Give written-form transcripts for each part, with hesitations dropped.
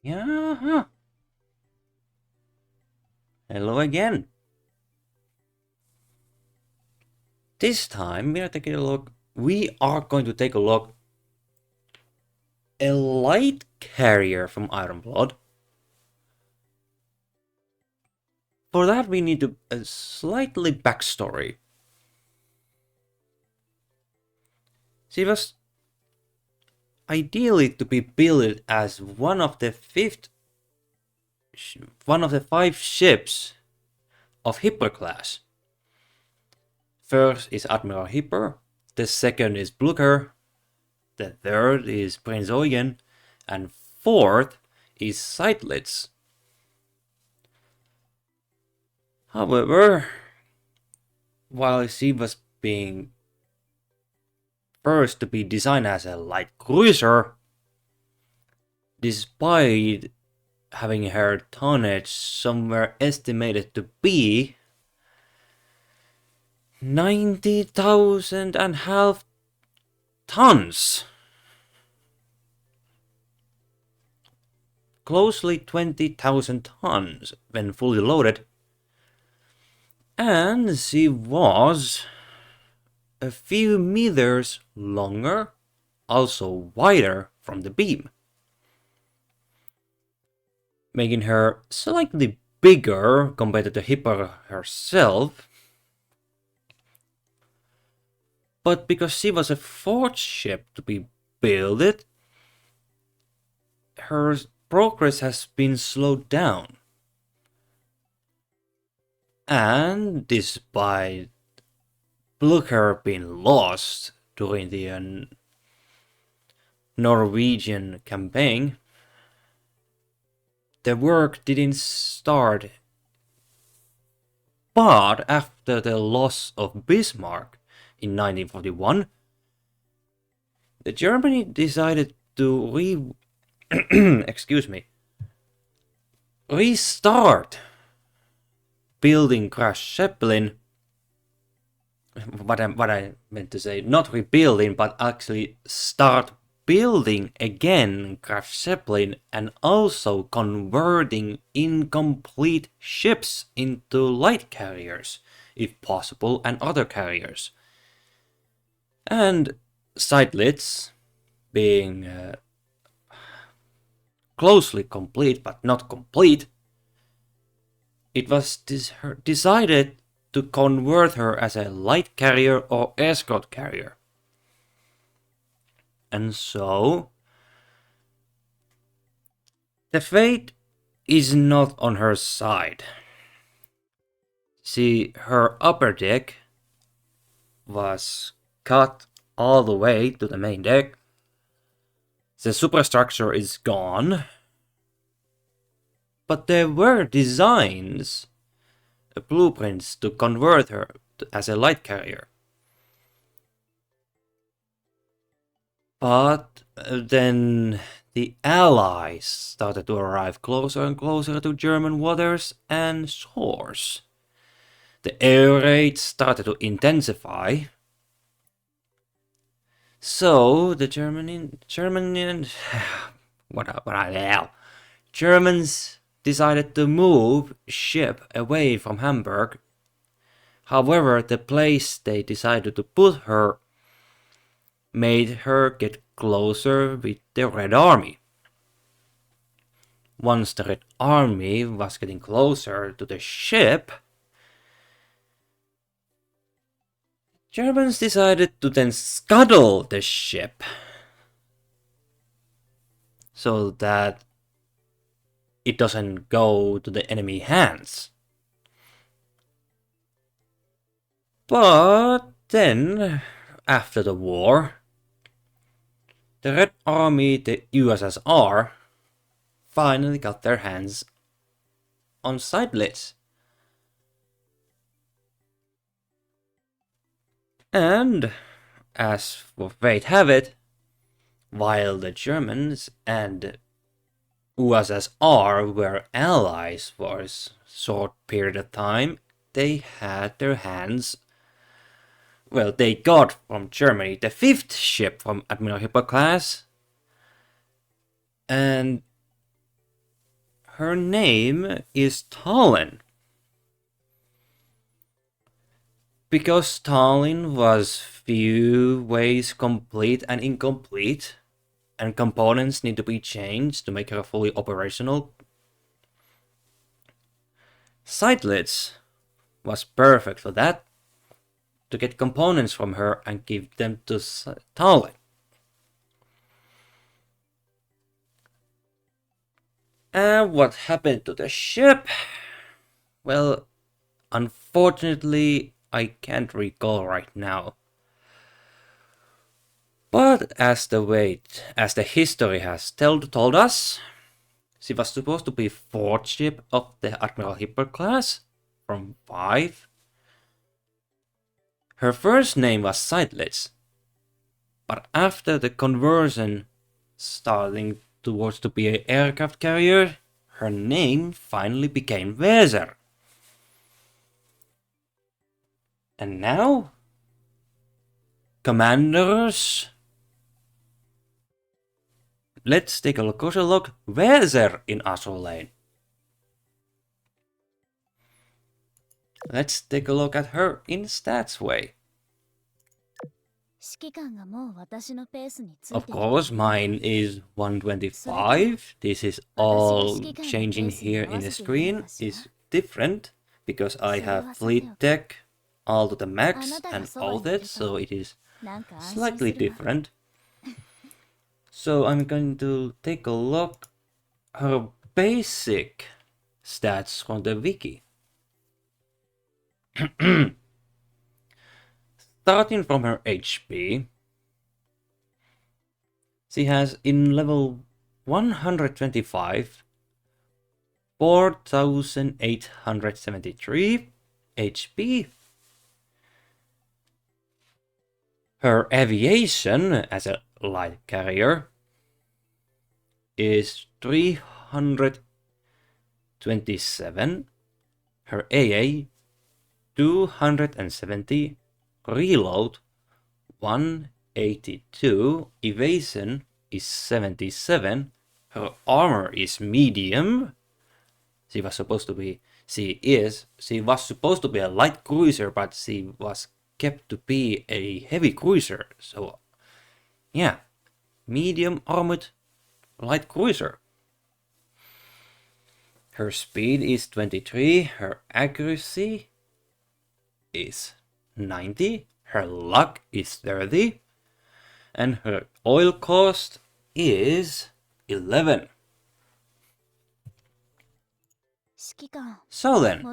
Yeah. Hello again. This time we are taking a look. We are going to take a look a light carrier from Ironblood. For that we need a slightly backstory. She was ideally to be built as one of the five ships of Hipper class. First is Admiral Hipper, the second is Blucher, the third is Prince Eugen, and fourth is Seydlitz. However, while she was being first to be designed as a light cruiser, despite having her tonnage somewhere estimated to be 90,000 and half tons. Closely 20,000 tons when fully loaded. And she was a few meters longer, also wider from the beam, making her slightly bigger compared to the Hipper herself. But because she was a fourth ship to be built, her progress has been slowed down. And despite Blucher being lost during the Norwegian campaign, the work didn't start. But after the loss of Bismarck in 1941, the Germany decided to restart building crash Zeppelin. What I meant to say, not rebuilding, but actually start building again crash Zeppelin and also converting incomplete ships into light carriers, if possible, and other carriers. And Seydlitz, being closely complete but not complete, it was decided to convert her as a light carrier or escort carrier. And so the fate is not on her side. See, her upper deck was cut all the way to the main deck. The superstructure is gone. But there were designs, blueprints to convert her as a light carrier. But then the Allies started to arrive closer and closer to German waters and shores. The air raids started to intensify. So the Germans decided to move ship away from Hamburg. However, the place they decided to put her made her get closer with the Red Army. Once the Red Army was getting closer to the ship, Germans decided to then scuttle the ship so that it doesn't go to the enemy hands. But then, after the war, the Red Army, the USSR, finally got their hands on Seydlitz. And, as for fate have it, while the Germans and USSR were allies for a short period of time, they had their hands. Well, they got from Germany the fifth ship from Admiral Hipper class, and her name is Tallinn. Because Tallinn was few ways complete and incomplete, and components need to be changed to make her fully operational, Seydlitz was perfect for that, to get components from her and give them to Tallinn. And what happened to the ship? Well, unfortunately, I can't recall right now. But as the history has told us, she was supposed to be 4th ship of the Admiral Hipper class, from 5. Her first name was Seydlitz, but after the conversion starting towards to be an aircraft carrier, her name finally became Weser. And now, commanders, let's take a closer look. Weser in Azur Lane. Let's take a look at her in stats way. Of course, mine is 125. This is all changing here in the screen is different because I have fleet tech all to the max and all that, so it is slightly different. So I'm going to take a look her basic stats from the wiki. Starting from her HP, she has in level 125 4,873 HP. Her aviation as a light carrier is 327. Her AA 270. Reload 182. Evasion is 77. Her armor is medium. She was supposed to be a light cruiser, but she was kept to be a heavy cruiser. So yeah, medium armored light cruiser. Her speed is 23. Her accuracy is 90. Her luck is 30. And her oil cost is 11. So then,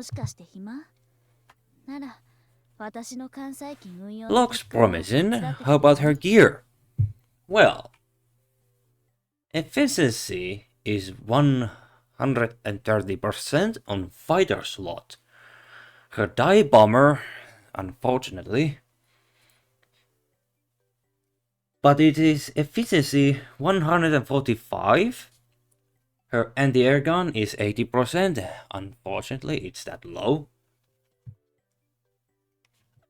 looks promising. How about her gear? Well, efficiency is 130% on fighter slot. Her dive bomber, unfortunately, but it is efficiency 145. Her anti-air gun is 80%. Unfortunately, it's that low.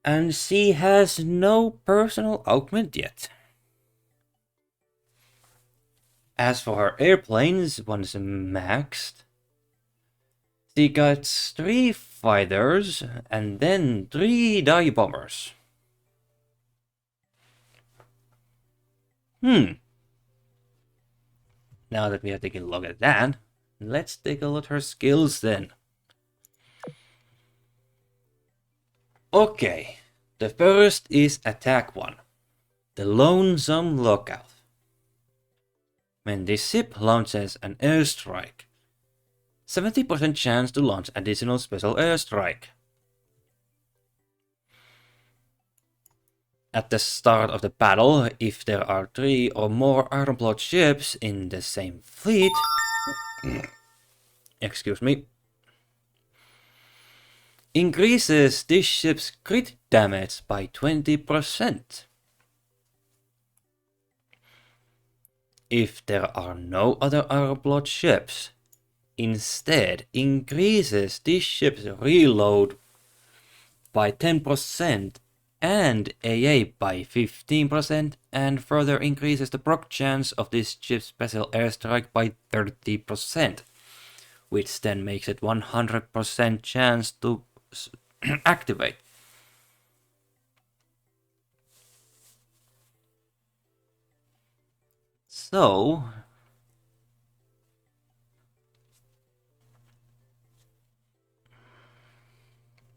And she has no personal augment yet. As for her airplanes, once maxed, she got 3 fighters and then 3 dive bombers. Now that we have taken a look at that, let's take a look at her skills then. Okay, the first is attack 1, the Lonesome Lookout. When this ship launches an airstrike, 70% chance to launch additional special airstrike. At the start of the battle, if there are 3 or more Ironblood ships in the same fleet, excuse me, increases this ship's crit damage by 20%. If there are no other Ironblood ships, instead increases this ship's reload by 10% and AA by 15%, and further increases the proc chance of this ship's special airstrike by 30%. which then makes it 100% chance to activate. So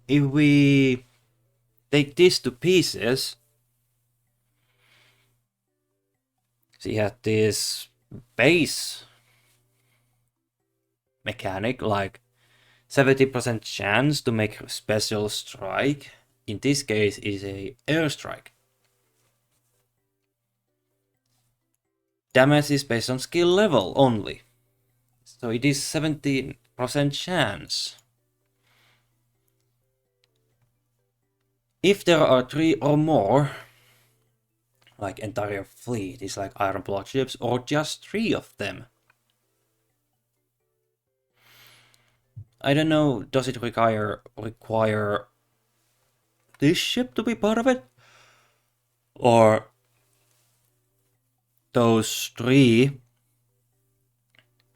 if we take this to pieces, she had this base mechanic, like 70% chance to make a special strike. In this case is a airstrike. Damage is based on skill level only. So it is 17% chance. If there are 3 or more, like entire fleet is like iron blood ships, or just 3 of them. I don't know, does it require this ship to be part of it? Or those 3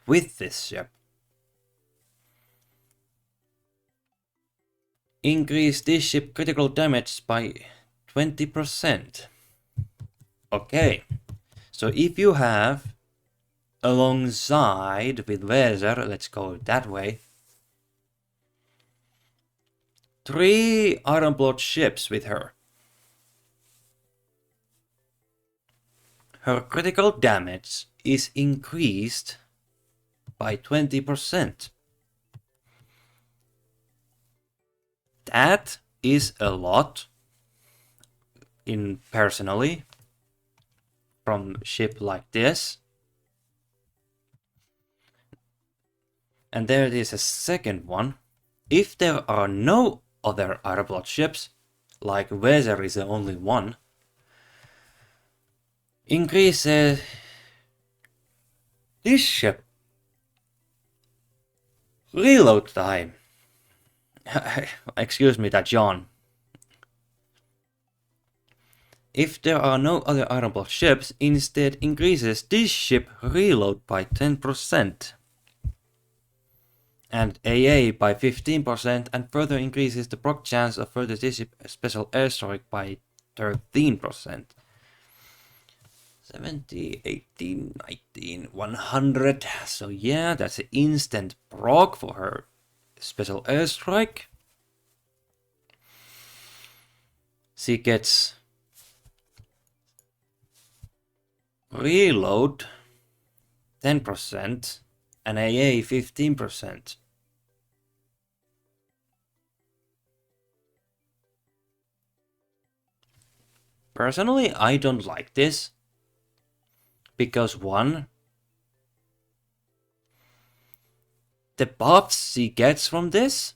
with this ship? Increase this ship critical damage by 20%. Okay, so if you have alongside with Weser, let's go that way, 3 Ironblood ships with her, her critical damage is increased by 20%. That is a lot in personally from ship like this. And there is a second one. If there are no other Ironblood ships, like Weser is the only one, increase this ship reload time. Excuse me, that yawn. If there are no other Ironblood ships, instead increases this ship reload by 10%. And AA by 15%, and further increases the proc chance of further this ship special airstrike by 13%. 70, 18, 19, 100. So yeah, that's an instant proc for her special airstrike. She gets reload 10% and AA 15%. Personally, I don't like this. Because one, the buffs she gets from this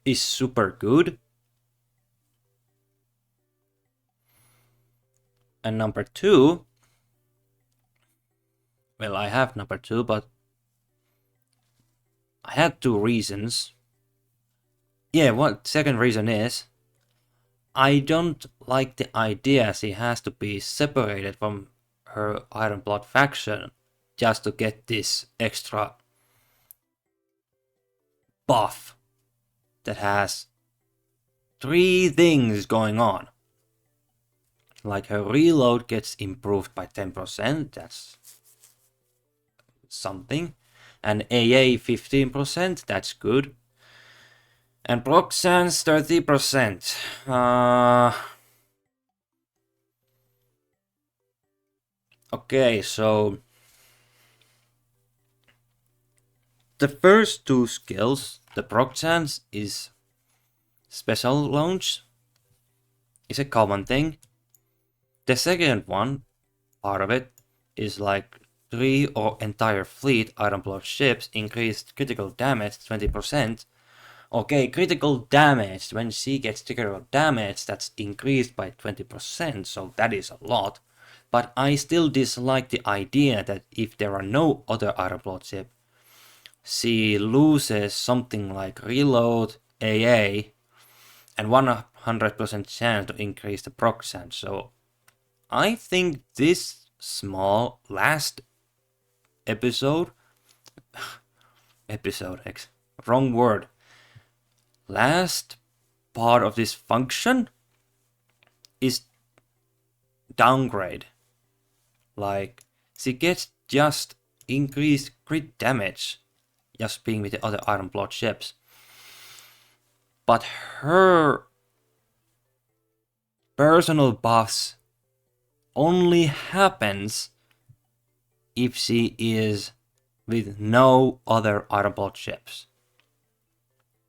is super good. And number 2, well, I have number 2, but I had 2 reasons. Yeah, what second reason is, I don't like the idea she has to be separated from her Ironblood faction just to get this extra buff that has 3 things going on. Like her reload gets improved by 10%, that's something. And AA 15%, that's good. And proc chance 30%. Okay, so the first 2 skills, the proc chance is special launch, is a common thing. The second one, part of it, is like 3 or entire fleet Ironblood ships increased critical damage 20%. Okay, critical damage, when she gets critical damage, that's increased by 20%, so that is a lot. But I still dislike the idea that if there are no other Ironblood ship, she loses something like reload, AA, and 100% chance to increase the proc chance. So I think this small last episode, wrong word. Last part of this function is downgrade. Like, she gets just increased crit damage just being with the other Iron Blood ships. But her personal buffs only happens if she is with no other Iron Blood ships.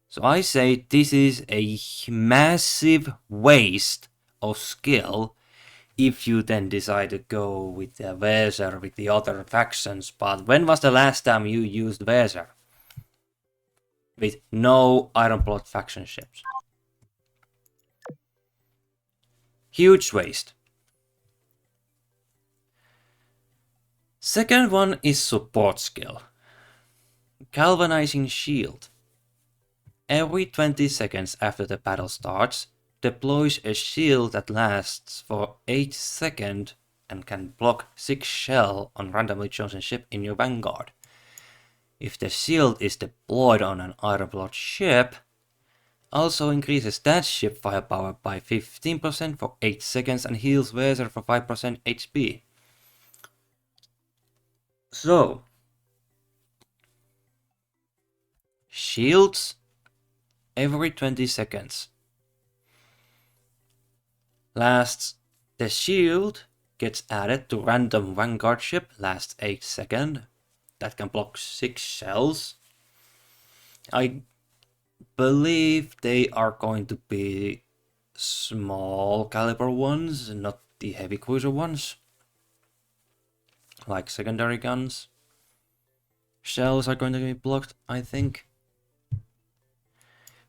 So I say this is a massive waste of skill if you then decide to go with the Weser with the other factions. But when was the last time you used Weser? With no Iron Blood faction ships. Huge waste. Second one is support skill. Galvanizing Shield. Every 20 seconds after the battle starts, deploys a shield that lasts for 8 seconds and can block 6 shell on randomly chosen ship in your vanguard. If the shield is deployed on an Iron Blood ship, also increases that ship firepower by 15% for 8 seconds and heals Weser for 5% HP. So, shields every 20 seconds. The shield gets added to random vanguard ship, lasts 8 seconds. That can block 6 shells. I believe they are going to be small caliber ones, not the heavy cruiser ones. Like secondary guns. Shells are going to be blocked, I think.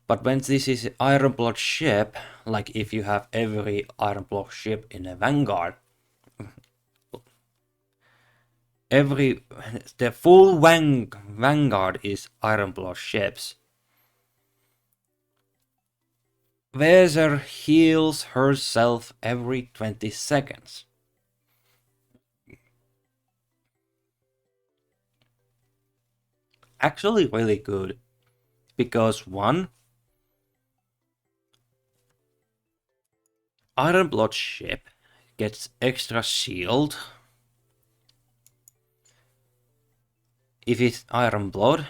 But when this is Iron Blood ship, like if you have every Iron Blood ship in a vanguard, the full vanguard is Iron Blood ships. Weser heals herself every 20 seconds. Actually really good, because one, Iron Blood ship gets extra shield if it's Iron Blood.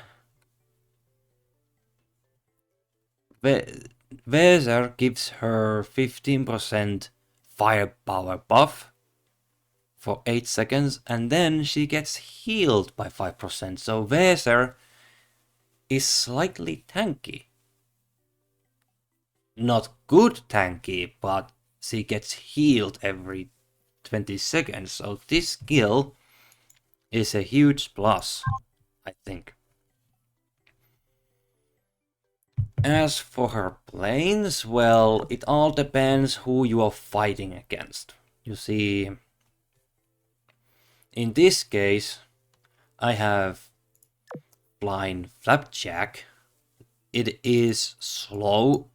Weser gives her 15% firepower buff for 8 seconds, and then she gets healed by 5%. So Weser is slightly tanky. Not good tanky, but she gets healed every 20 seconds. So this skill is a huge plus, I think. As for her planes, well, it all depends who you are fighting against. You see, in this case, I have Flying Flapjack. It is slow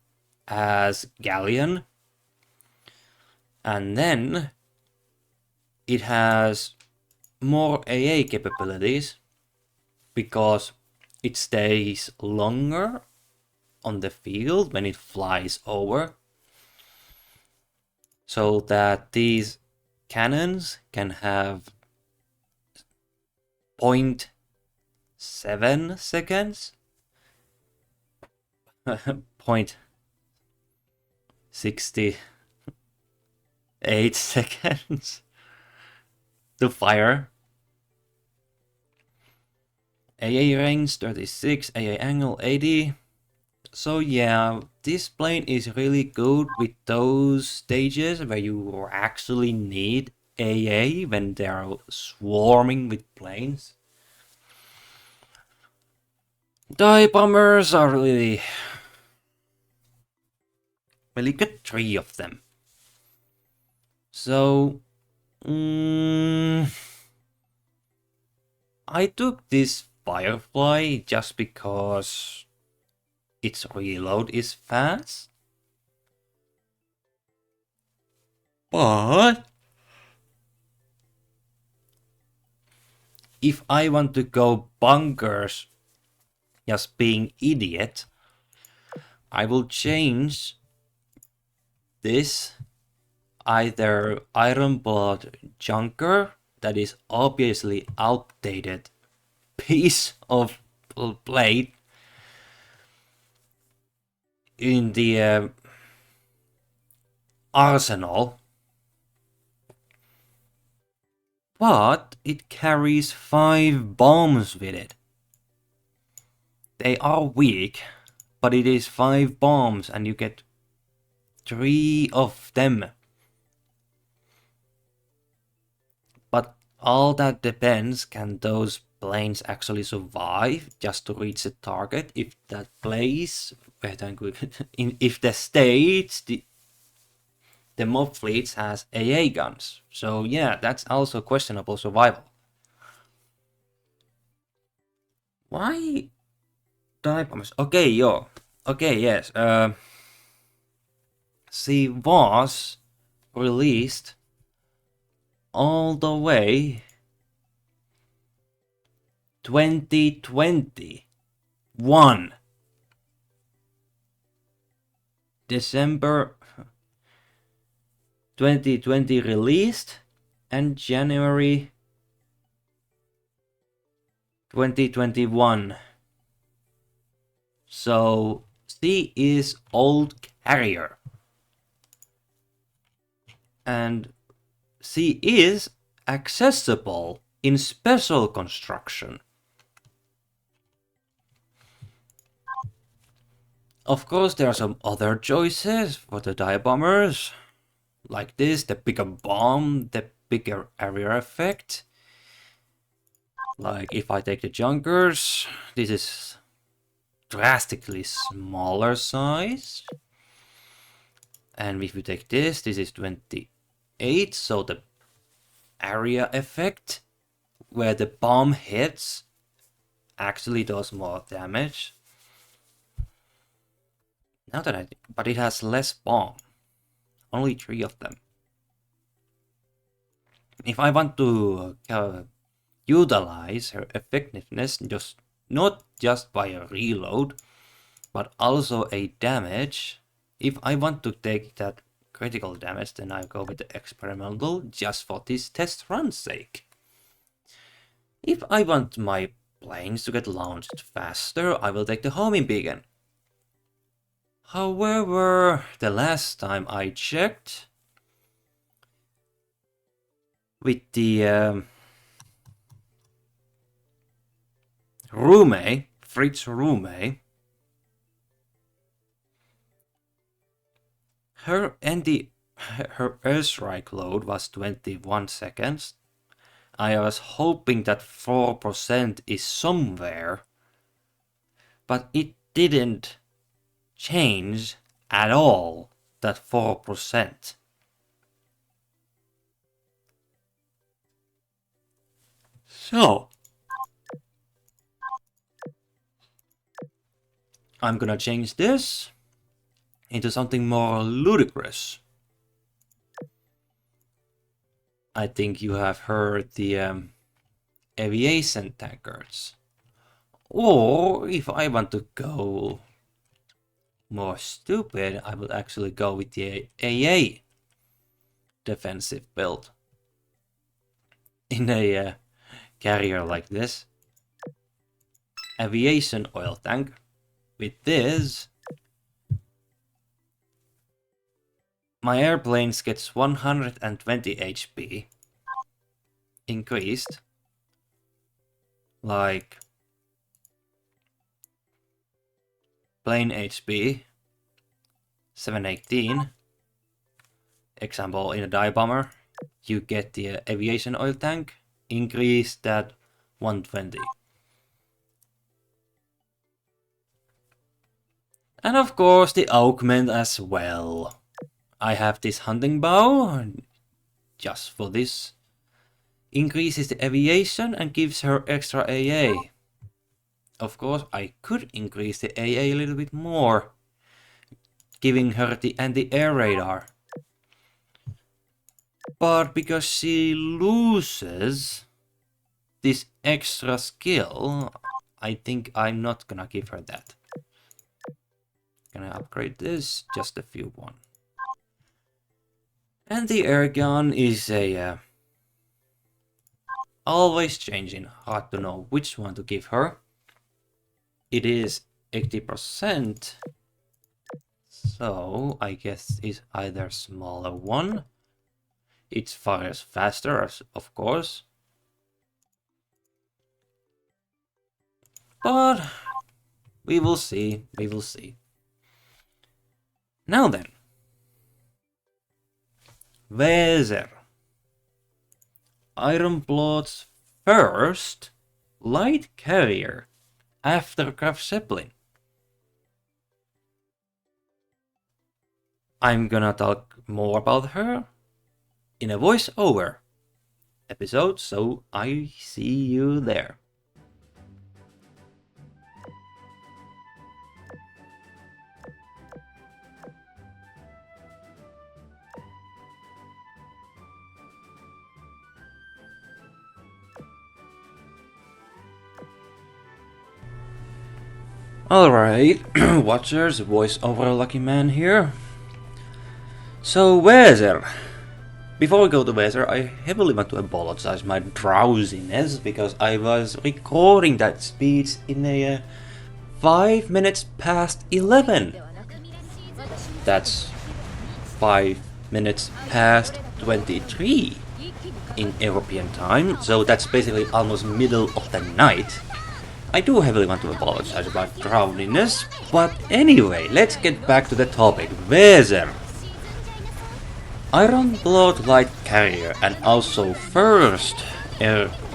as Galleon, and then it has more AA capabilities because it stays longer on the field when it flies over, so that these cannons can have 0.7 seconds 0.68 seconds to fire. AA range 36, AA angle 80. So yeah, this plane is really good with those stages where you actually need AA when they're swarming with planes. Die bombers are really good, 3 of them. So I took this Firefly just because its reload is fast, but if I want to go bunkers, just being idiot, I will change this either iron blood junker, that is obviously outdated piece of blade, in the arsenal, but it carries 5 bombs with it. They are weak, but it is 5 bombs and you get 3 of them. But all that depends, can those planes actually survive just to reach the target? If that place, if the states, the mob fleets has AA guns. So yeah, that's also questionable survival. Why dive bombers? Okay, yo. Okay, yes. She was released all the way 2021. December 2020 released and January 2021. So she is old carrier. And she is accessible in special construction. Of course, there are some other choices for the dive bombers, like this, the bigger bomb, the bigger area effect. Like if I take the junkers, this is drastically smaller size. And if we take this is 28, so the area effect where the bomb hits actually does more damage. Now that I think, but it has less bomb, only 3 of them. If I want to utilize her effectiveness, just not just by a reload, but also a damage, if I want to take that critical damage, then I go with the experimental just for this test run's sake. If I want my planes to get launched faster, I will take the homing beacon. However, the last time I checked, with the Fritz Rume, her airstrike load was 21 seconds. I was hoping that 4% is somewhere, but it didn't change at all, that 4%. So I'm gonna change this into something more ludicrous. I think you have heard the aviation tankers. Or if I want to go more stupid, I will actually go with the AA defensive build. In a carrier like this. Aviation oil tank. With this, my airplanes gets 120 HP increased. Like plane HP 718. Example, in a dive bomber, you get the aviation oil tank, increase that 120. And of course the augment as well. I have this hunting bow, just for this. Increases the aviation and gives her extra AA. Of course, I could increase the AA a little bit more, giving her the anti-air radar. But because she loses this extra skill, I think I'm not gonna give her that. Can I upgrade this? Just a few one. And the air gun is a always changing. Hard to know which one to give her. It is 80%. So I guess it's either smaller one. It fires faster, of course. But we will see. We will see. Now then. Weser. Ironblood's first light carrier after Graf Zeppelin. I'm gonna talk more about her in a voiceover episode, so I see you there. Alright, watchers, voiceover lucky man here. So, Weser. Before we go to Weser, I heavily want to apologize my drowsiness because I was recording that speech in a 5 minutes past 11. That's 5 minutes past 23 in European time, so that's basically almost middle of the night. I do heavily want to apologize about drowsiness, but anyway, let's get back to the topic. Weser. Ironblood light carrier and also first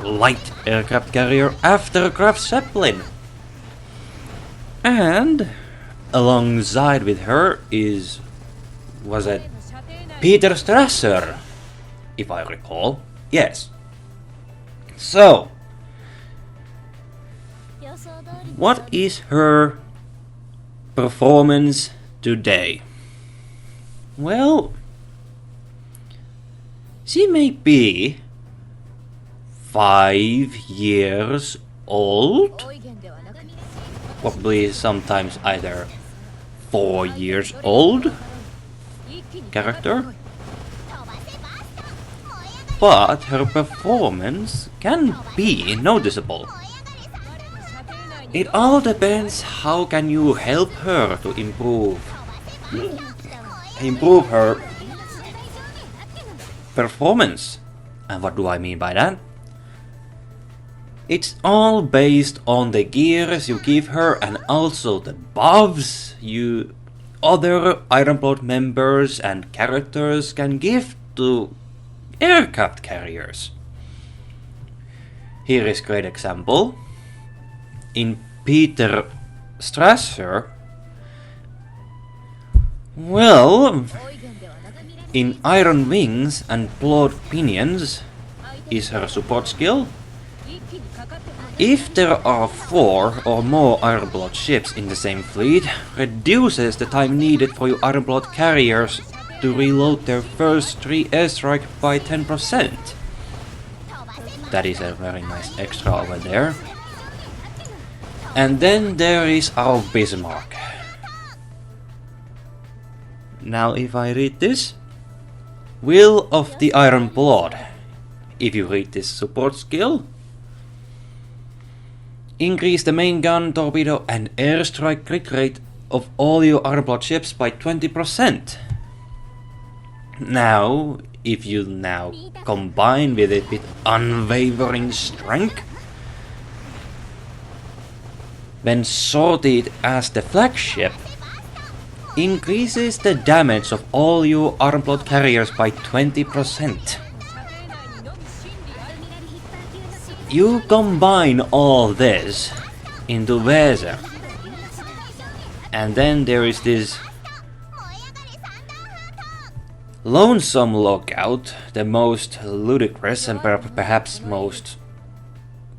light aircraft carrier after Graf Zeppelin. And alongside with her was it Peter Strasser, if I recall. Yes. So, what is her performance today? Well, she may be 5 years old, probably sometimes either 4 years old character, but her performance can be noticeable. It all depends how can you help her to improve her performance. And what do I mean by that? It's all based on the gears you give her and also the buffs you other Ironblood members and characters can give to aircraft carriers. Here is a great example. In Peter Strasser, well, in Iron Wings and Blood Pinions is her support skill. If there are 4 or more Ironblood ships in the same fleet, reduces the time needed for your Ironblood carriers to reload their first 3 airstrike by 10%. That is a very nice extra over there. And then there is our Bismarck. Now if I read this, Will of the Iron Blood. If you read this support skill, increase the main gun, torpedo and airstrike crit rate of all your Ironblood ships by 20%. Now, if you now combine with it with unwavering strength, when sorted as the flagship, increases the damage of all your Ironblood carriers by 20%. You combine all this into Weser, and then there is this Lonesome Lookout, the most ludicrous and perhaps most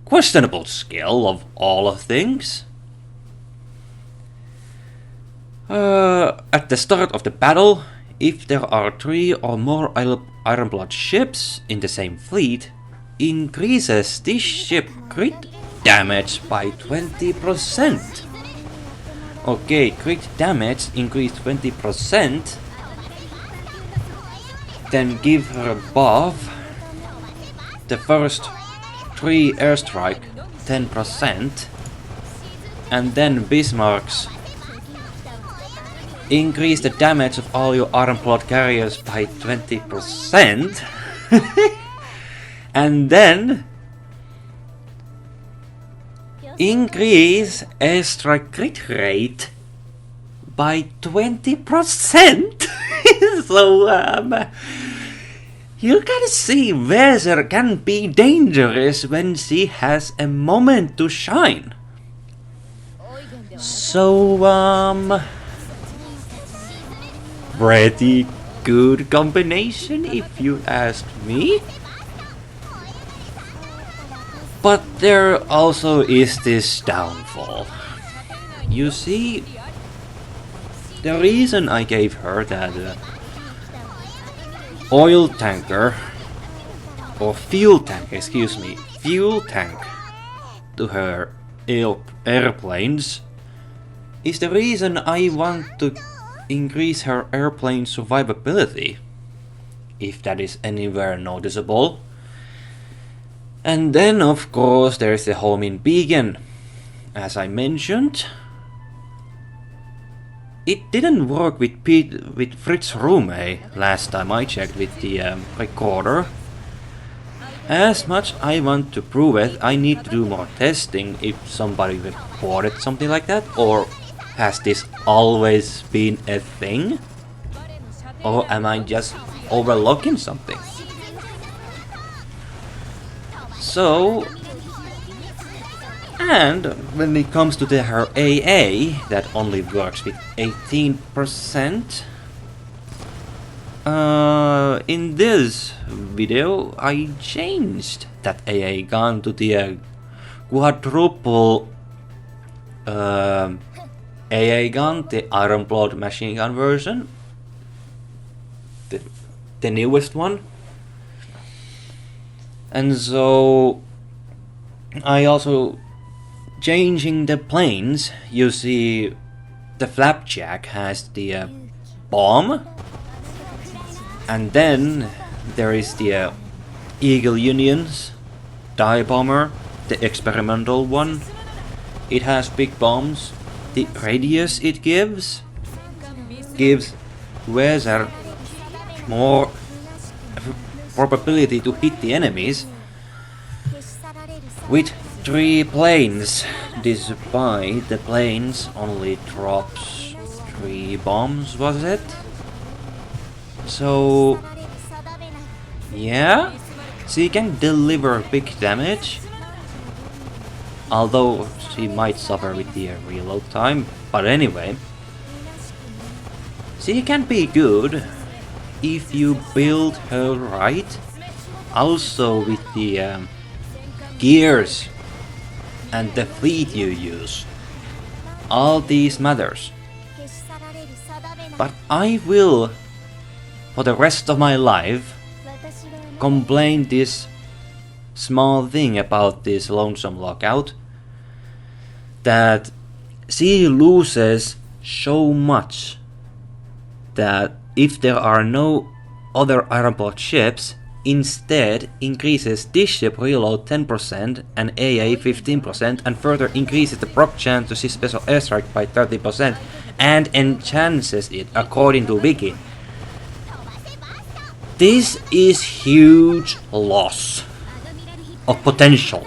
questionable skill of all of things. At the start of the battle, if there are 3 or more Ironblood ships in the same fleet, increases this ship crit damage by 20%. Okay, crit damage increased 20%. Then give her a buff. The first 3 airstrike 10%. And then Bismarck's increase the damage of all your iron-clad carriers by 20%. And then increase airstrike crit rate by 20%. So you can see Weser can be dangerous when she has a moment to shine. So pretty good combination if you ask me. But there also is this downfall. You see, the reason I gave her that oil tanker, or fuel tank, excuse me, fuel tank to her airplanes is the reason I want to increase her airplane survivability, if that is anywhere noticeable. And then of course there's the homing beacon. As I mentioned, it didn't work with Fritz Rume last time I checked with the recorder. As much I want to prove it, I need to do more testing if somebody reported something like that, or has this always been a thing? Or am I just overlooking something? So, and when it comes to her AA, that only works with 18%. In this video, I changed that AA gun to the quadruple AA gun, the iron-clad machine gun version, the newest one. And so I also changing the planes. You see the Flapjack has the bomb, and then there is the Eagle Union's Die Bomber, the experimental one. It has big bombs. The radius it gives Weser more probability to hit the enemies with 3 planes, despite the planes only drops 3 bombs, was it? So yeah, she can deliver big damage, although she might suffer with the reload time. But anyway, she can be good if you build her right. Also with the gears and the fleet you use. All these matters. But I will, for the rest of my life, complain this small thing about this Lonesome Lookout, that she loses so much that if there are no other iron-clad ships, instead increases this ship reload 10% and AA 15%, and further increases the proc chance to see special airstrike by 30% and enhances it according to Wiki. This is huge loss of potential,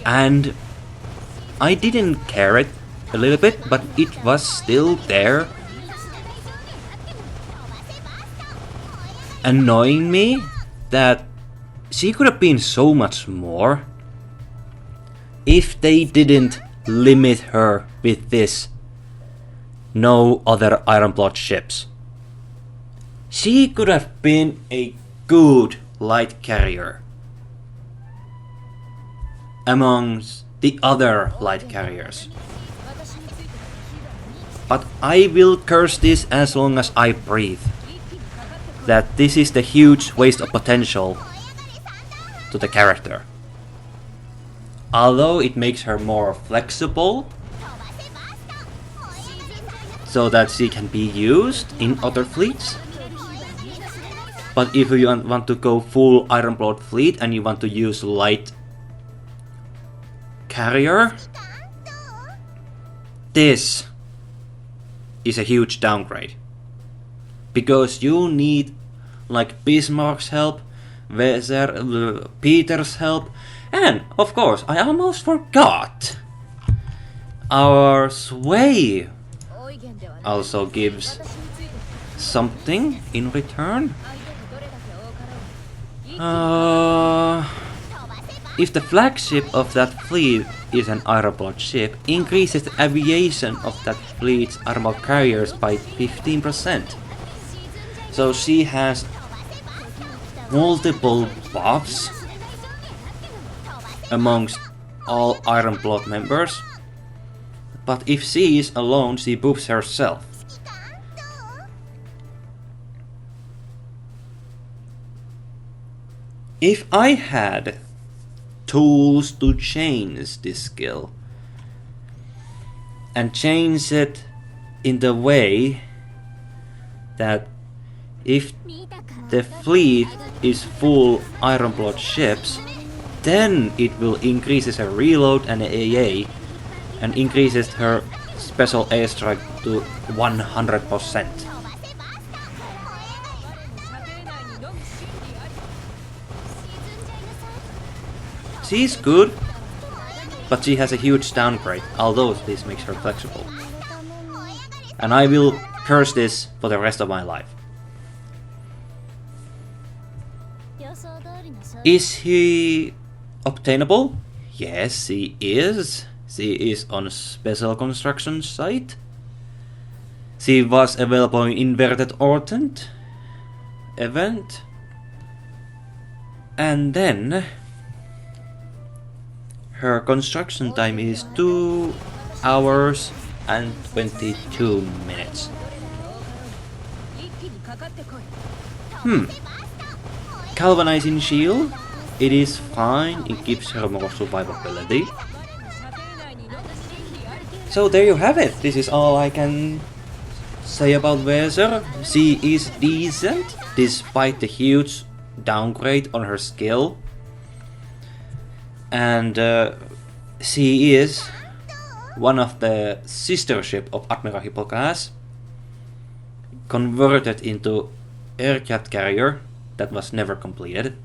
and I didn't care it a little bit, but it was still there, annoying me that she could have been so much more if they didn't limit her with this no other iron-clad ships. She could have been a good light carrier amongst the other light carriers. But I will curse this as long as I breathe, that this is the huge waste of potential to the character. Although it makes her more flexible, so that she can be used in other fleets. But if you want to go full Ironblood fleet and you want to use light carrier, this is a huge downgrade. Because you need like Bismarck's help, Weser, Peter's help, and of course I almost forgot, our Sway also gives something in return. If the flagship of that fleet is an Ironblood ship, increases the aviation of that fleet's armored carriers by 15%. So she has multiple buffs amongst all Ironblood members, but if she is alone, she buffs herself. If I had tools to change this skill and change it in the way that if the fleet is full Ironblood ships, then it will increases her reload and AA and increases her special airstrike to 100%. She's good, but she has a huge downgrade, although this makes her flexible. And I will curse this for the rest of my life. Is he obtainable? Yes, he is. She is on a special construction site. She was available in Inverted Ortent event. And then her construction time is 2 hours and 22 minutes. Galvanizing shield, it is fine, it gives her more survivability. So there you have it, this is all I can say about Weser. She is decent, despite the huge downgrade on her skill. And she is one of the sister ship of Admiral Hipper class, converted into aircraft carrier that was never completed.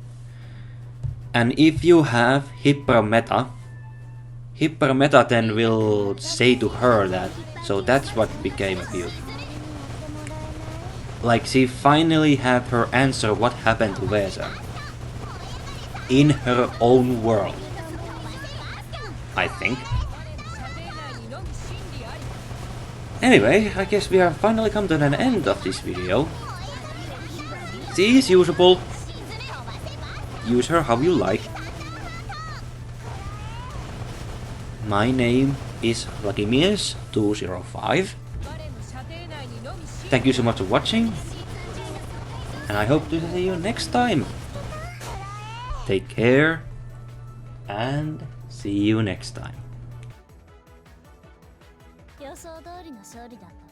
And if you have Hipper meta then will say to her that, so that's what became of you. Like she finally had her answer what happened to Weser in her own world, I think. Anyway, I guess we have finally come to an end of this video. She is usable. Use her how you like. My name is Vladimirs205. Thank you so much for watching, and I hope to see you next time. Take care, and see you next time. 予想通りの勝利だった。